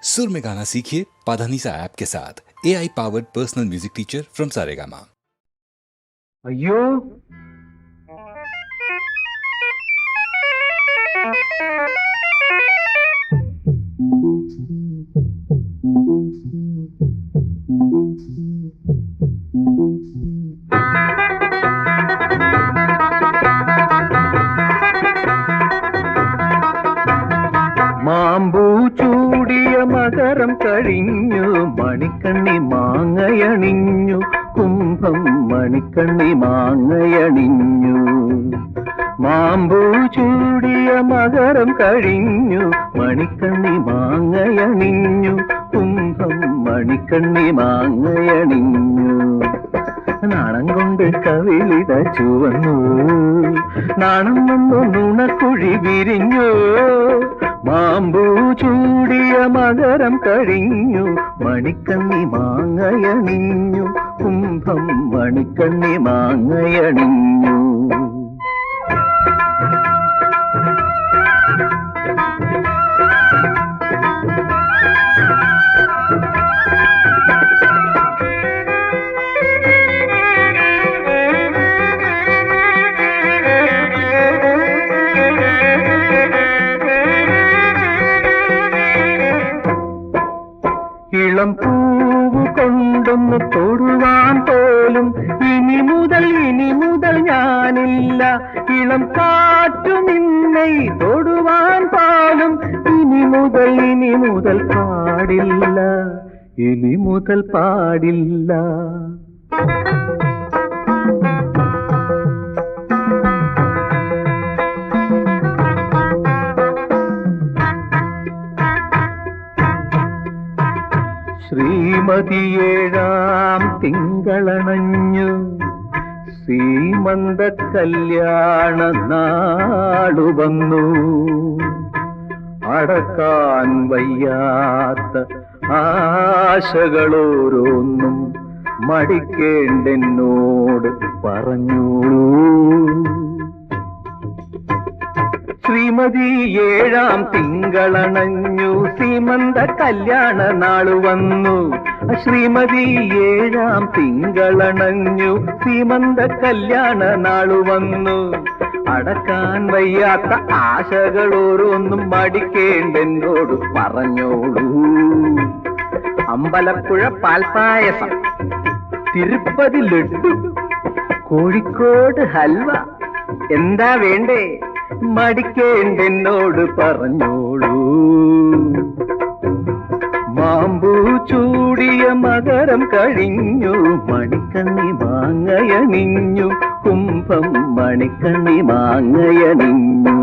सुर में गाना सीखिए पाधानीसा ऐप के साथ। AI powered personal music teacher from Saregama. अय्यो മാമ്പൂ ചൂടിയ മകരം കഴിഞ്ഞു, മണിക്കണ്ണി മാങ്ങയണിഞ്ഞു, കുംഭം മണിക്കണ്ണി മാങ്ങയണിഞ്ഞു. മാമ്പൂ ചൂടിയ മകരം കഴിഞ്ഞു, മണിക്കണ്ണി മാങ്ങയണിഞ്ഞു, കുംഭം മണിക്കണ്ണി മാങ്ങയണിഞ്ഞു. നാണം കൊണ്ട് കവിളിത ചുവന്നു, നാണം വന്നു നുണക്കുഴി വിരിഞ്ഞു. മാമ്പൂ ചൂടിയ മകരം കഴിഞ്ഞു, മണിക്കണ്ണി മാങ്ങയണിഞ്ഞു, കുംഭം മണിക്കണ്ണി മാങ്ങയണിഞ്ഞു. ഇളം പൂവ് കൊണ്ടൊന്ന് തൊടുവാൻ പോലും ഇനി മുതൽ ഞാനില്ല. ഇളം കാറ്റു നിന്നെ തൊടുവാൻ പോലും ഇനി മുതൽ പാടില്ല, ഇനി മുതൽ പാടില്ല. ശ്രീമതിയേഴാം തിങ്കളണഞ്ഞു, സീമന്ത കല്യാണ നാളു വന്നു. അടക്കാൻ വയ്യാത്ത ആശകളോരോന്നും മടിക്കേണ്ടെന്നോട് പറഞ്ഞോളൂ. ശ്രീമതി ഏഴാം തിങ്കളണഞ്ഞു, സീമന്ത കല്യാണ നാളു വന്നു. ശ്രീമതി ഏഴാം തിങ്കളണഞ്ഞു, സീമന്ത കല്യാണ നാളു വന്നു. അടക്കാൻ വയ്യാത്ത ആശകളോരോന്നും മടിക്കേണ്ടെന്നോട് പറഞ്ഞോളൂ. അമ്പലപ്പുഴ പാൽപ്പായസം, തിരുപ്പതി ലഡ്ഡു, കോഴിക്കോട് ഹൽവ, എന്താ വേണ്ടേ? മടിക്കേണ്ടെന്നോട് പറഞ്ഞോളൂ. മാമ്പൂ ചൂടിയ മകരം കഴിഞ്ഞു, മണിക്കണ്ണി മാങ്ങയണിഞ്ഞു, കുംഭം മണിക്കണ്ണി മാങ്ങയണിഞ്ഞു.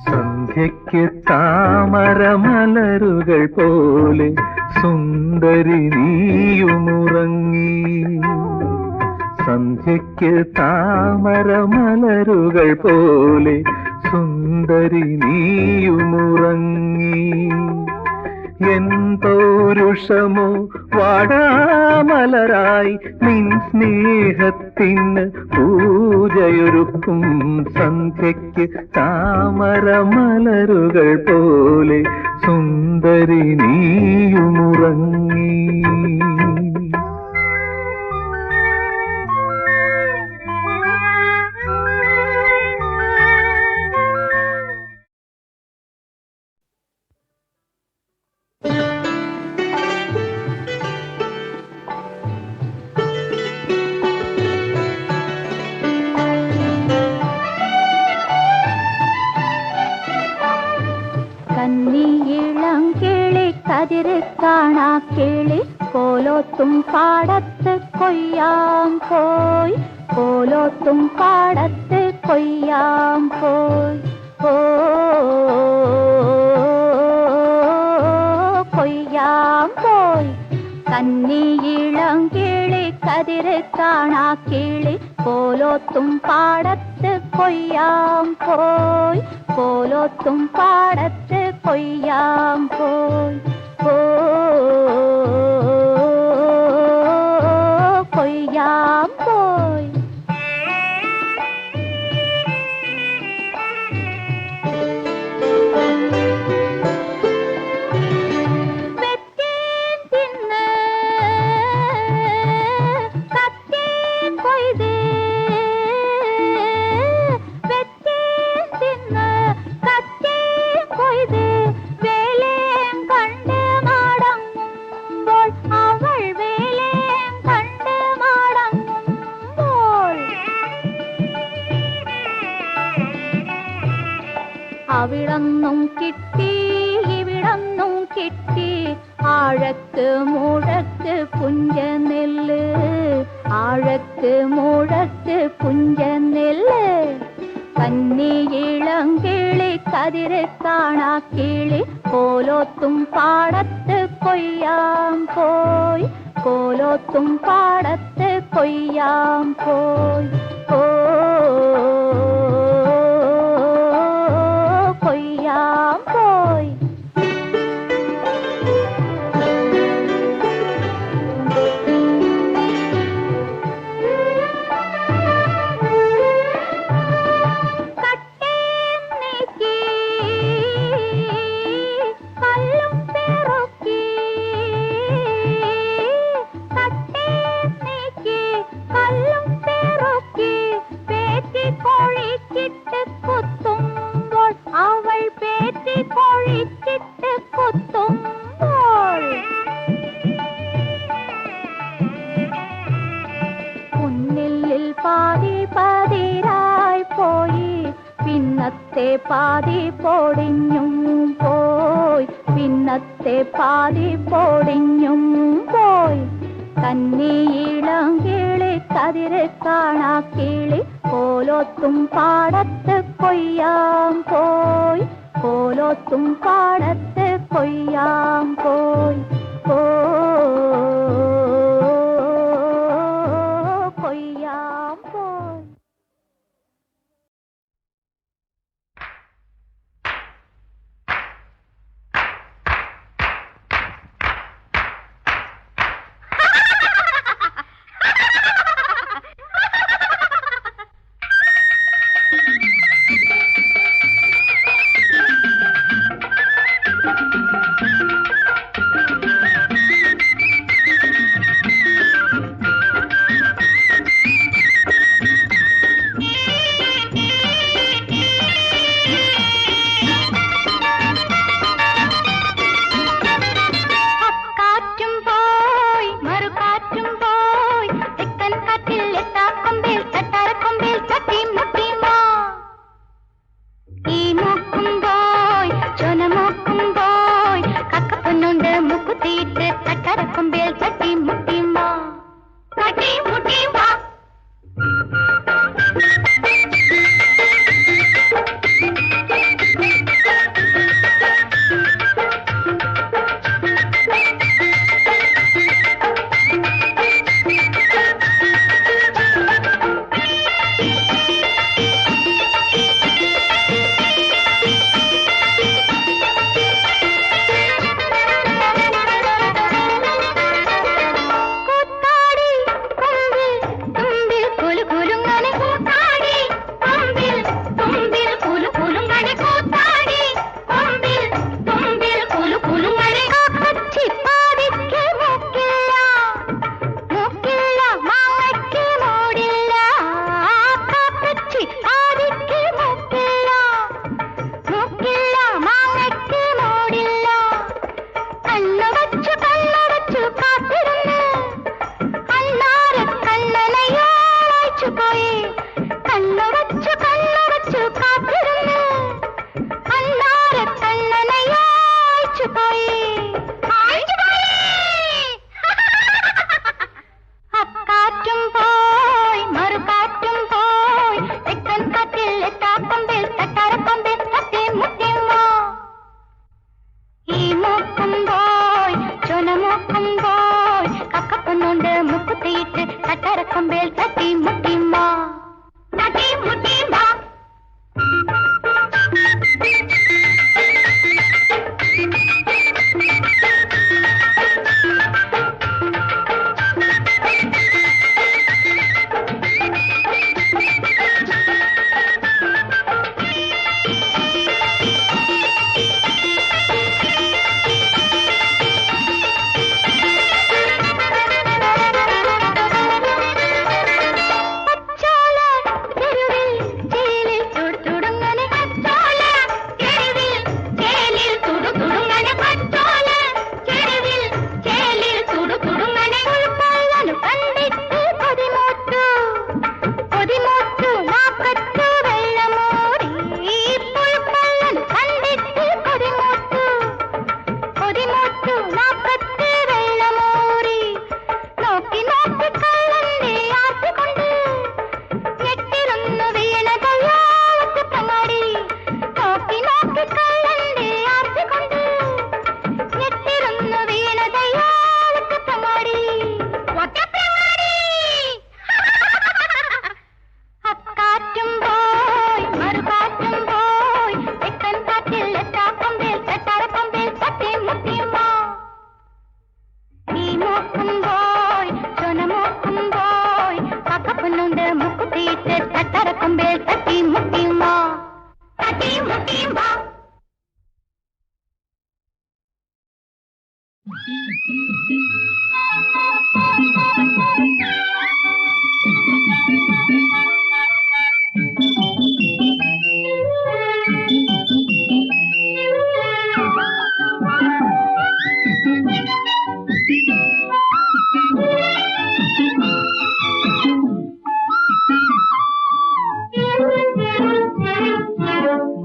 സന്ധ്യയ്ക്ക് താമരമലരുകൾ പോലെ സുന്ദരി നീയുമുറങ്ങി. സന്ധ്യയ്ക്ക് താമരമലരുകൾ പോലെ സുന്ദരി നീയുമുറങ്ങി. എൻ പൗരുഷമോ വാടാമലരായി നിൻ സ്നേഹത്തിന് പൂജയൊരുക്കും. സന്ധ്യയ്ക്ക് താമരമലരുകൾ പോലെ സുന്ദരി നീയുമുറങ്ങി. കതിരക്കാണാ കിളി കോലോത്തും പാടത്ത് കൊയ്യാൻ പോയി, കോലോത്തും പാടത്ത് കൊയ്യാൻ പോയി. കൊയ്യാൻ പോയി കന്നിയിളം കിളി കതിരക്കാണാ കിളി കോലോത്തും പാടത്ത് കൊയ്യാം പോയി കോലോത്തും പാടത്ത് കൊയ്യാം പോയി കൊയ്യാം പോയി അവിടന്നും കിട്ടി ഇവിടന്നും കിട്ടി ആഴക്ക് മുഴക്ക് പുഞ്ച നെല്ല് ആഴക്ക് മുഴക്ക് പുഞ്ച നെല്ല് കന്നിയിളങ്കിളി കതിര് കാണാ കിളി കോലോത്തും പാടത്ത് കൊയ്യാം പോയി കോലോത്തും പാടത്ത് കൊയ്യാം പോയി കൊയ്യാം പോയി പാതി പൊടിഞ്ഞും പോയി പിന്നത്തെ പാതി പൊടിഞ്ഞും പോയി കന്നിയിളങ്കിളി കതിര് കാണാ കിളി കോലോത്തും പാടത്ത് കൊയ്യാം പോയി കോലോത്തും പാടത്ത് കൊയ്യാം പോയി കൊയ്യാം പോയി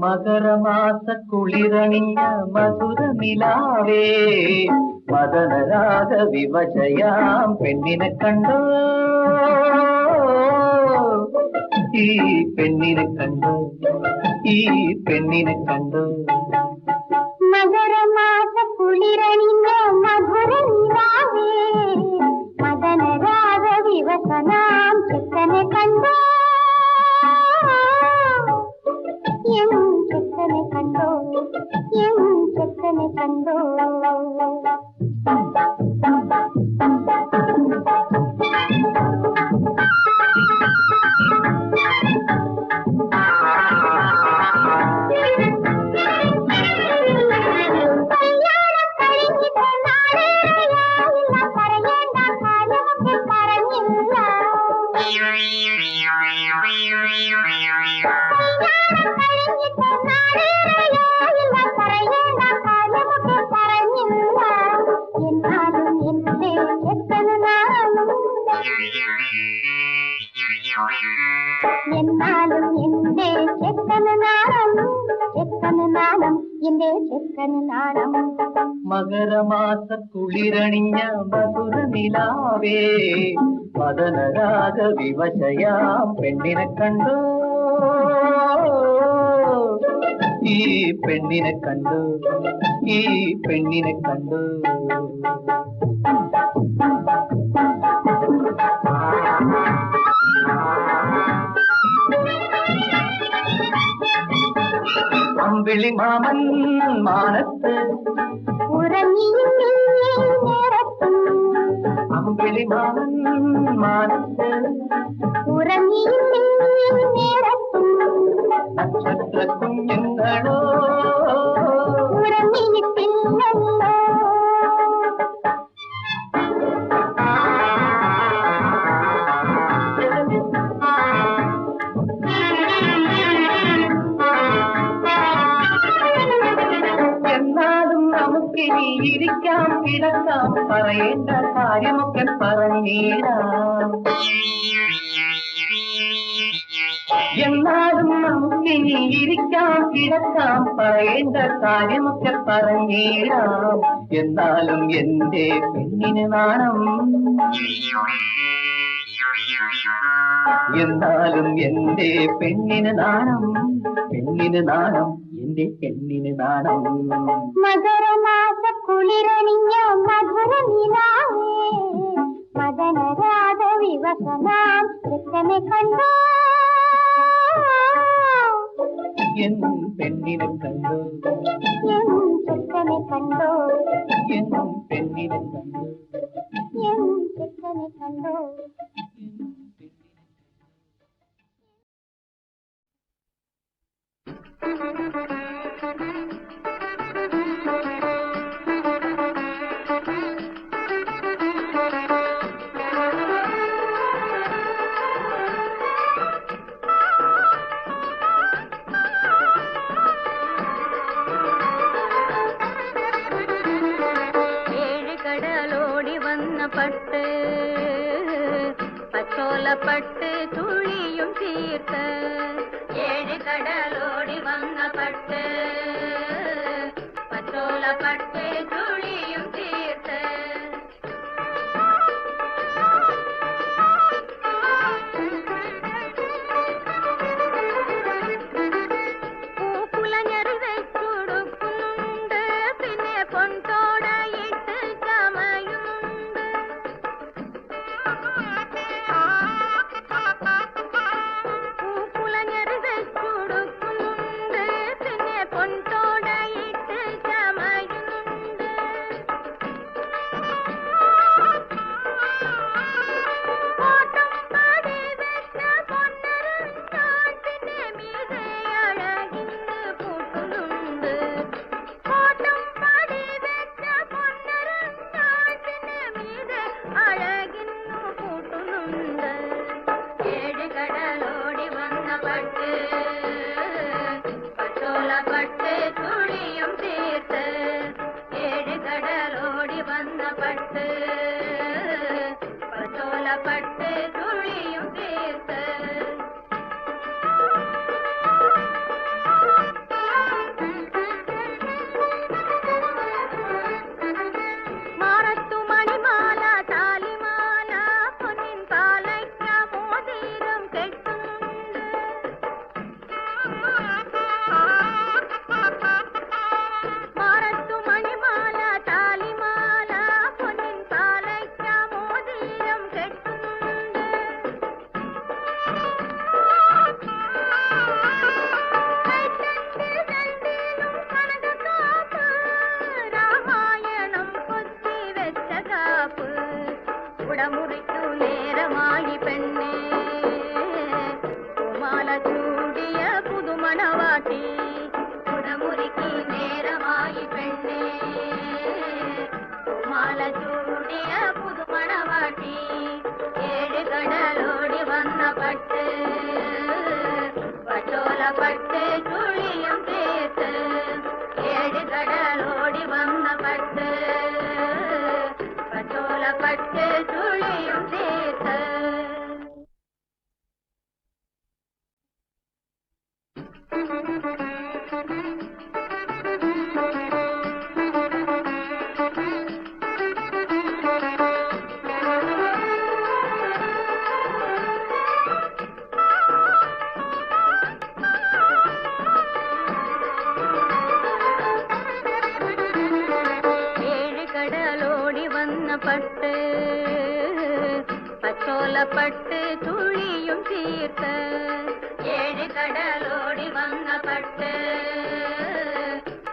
മകരമാസ കുളിരണിഞ്ഞ മധുരനിലാവേ മദനരാഗ വിവശയാം പെണ്ണിനെ കണ്ടോ ഈ പെണ്ണിനെ കണ്ടോ ഈ പെണ്ണിനെ കണ്ടോ മകരമാസ കുളിരണിഞ്ഞ മധുരനിലാവേ മദനരാഗ വിവസനാം ചെക്കനെ കണ്ടോ ചെക്കനെ കണ്ടോ ചെക്കനെ കണ്ടോ എന്നാലും എന്റെ ചെക്കന് നാണം ചെക്കന് നാണം എന്റെ ചെക്കന് നാണം മകരമാസ കുളിരണിഞ്ഞ മധുരനിലാവേ മദനരാഗ വിവശയാം പെണ്ണിനെ കണ്ടോ ഈ പെണ്ണിനെ കണ്ടോ ഈ പെണ്ണിനെ കണ്ടോ അമ്പിളി മാമൻ മാനത്ത് ഉറങ്ങിയും നേരത്തും അമ്പിളി മാമൻ മാനത്ത് ഉറങ്ങിയും നേരത്തും നക്ഷത്ര കുഞ്ഞുങ്ങളോ ഉറങ്ങിയിട്ടില്ലല്ലോ എന്നാലും നമുക്കിനി ഇരിക്കാം കിടക്കാം പറയേണ്ട കാര്യമൊക്കെ പറഞ്ഞിടാം എന്നാലും നമുക്കിനി ഇരിക്കാം കിടക്കാം പറയേണ്ട കാര്യമൊക്കെ പറഞ്ഞിടാം എന്നാലും എന്റെ പെണ്ണിന് നാണം എന്നാലും എന്റെ പെണ്ണിന് നാണം പെണ്ണിന് നാണം എന്റെ പെണ്ണിന് നാണം മകരമാസ കുളിരണിഞ്ഞ മധുരനിലാവേ മദനരാഗ വിവസനാം ചെക്കനെ കണ്ടോ എൻ പെണ്ണിനെ കണ്ടോ ചെക്കനെ കണ്ടോ എൻ പെണ്ണിനെ കണ്ടോ ചെക്കനെ കണ്ടോ പട്ട് പച്ചോലപ്പട്ട് തുളിയും തീർത്ത് ഏഴ് കടലോടി വന്ന പട്ട് പച്ചോലപ്പട്ട് തുളിയും തീർത്ത് പൂക്കുലഞ്ഞറി വെച്ചുടുക്കുന്നുണ്ട് പിന്നെ പൊൻതോടയിട്ട് ചമയുന്നുണ്ട് പൂക്കുലഞ്ഞറി വെച്ചുടുക്കുന്നുണ്ട് പിന്നെ പട്ട് പച്ചോലപ്പട്ട് തുളിയും തീർത്ത് ഏഴ് കടലോടി വന്ന പട്ട്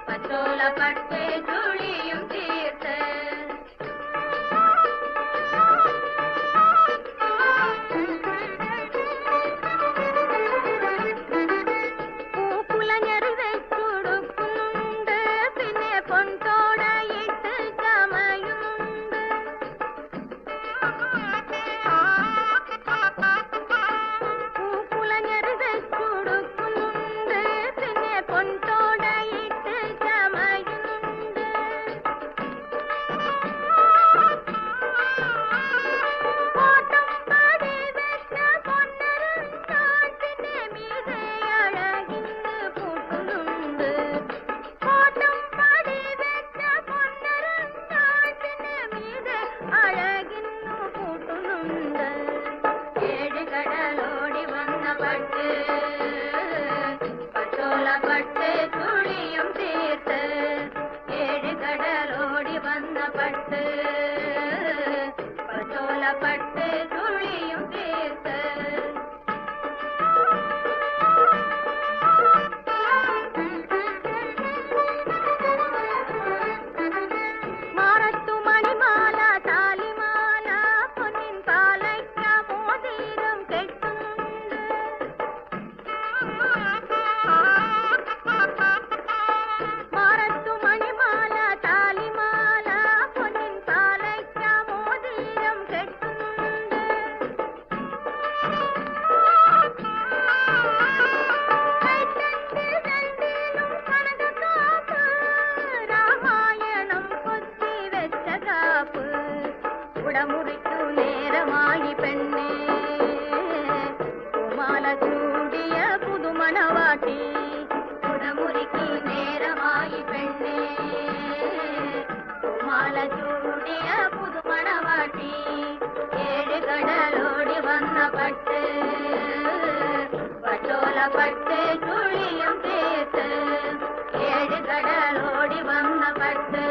പച്ചോലപ്പട്ട് തുളിയും തീർത്ത് പൂക്കുലഞ്ഞറി വെച്ചുടുക്കുന്നുണ്ട് പിന്നെ പൊൻതോടയിട്ട് ചമയുന്നുണ്ട് പൂക്കുലഞ്ഞറി വെച്ചുടുക്കുന്നുണ്ട് പിന്നെ പൊൻതോടയിട്ട് ചമയുന്നുണ്ട് കോട്ടം പാടി വെച്ച പൊന്നരും കാട്ടിന്റെ മീതെ അഴകിന്ന് പൂട്ടുന്നുണ്ട് കോട്ടം പാടി വെച്ച പൊന്നരും കാട്ടിന്റെ മീതെ അഴകിന്നു പൂട്ടുന്നുണ്ട് ഏഴ് കടലോടി വന്ന പട്ട് പച്ചോലപ്പട്ട് തുളിയും തീർത്ത് ഏഴ് കടലോടി വന്ന പട്ട് പച്ചോലപ്പട്ട് തുളിയും തീർത്ത് മാറത്തു മണിമാല താലിമാല പൊന്നിൻ പാലയ്ക്ക മോതിരം കെട്ടുന്നുണ്ട് മാറത്തു മണിമാല താലിമാല പൊന്നിൻ പാലയ്ക്ക മോതിരം കെട്ടുന്നുണ്ട് കൈത്തണ്ടിൽ രണ്ടിലും കനകക്കാപ്പ് രാമായണം കൊത്തി വെച്ച കാപ്പ് ഉടമുറിക്കു നേരമായി പെണ്ണേ പൂമാല ചൂടിയ പുതുമണവാട്ടി ഉടമുറിക്ക് നേരമായി പെണ്ണേ പൂമാല ചൂടിയ പുതുമണവാട്ടി ഏഴ് കടലോടി വന്ന പട്ട് പച്ചോലപ്പട്ട് തുളിയും തീർത്ത് ഏഴ് കടലോടി വന്ന പട്ട്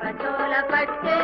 പച്ചോലപ്പട്ട്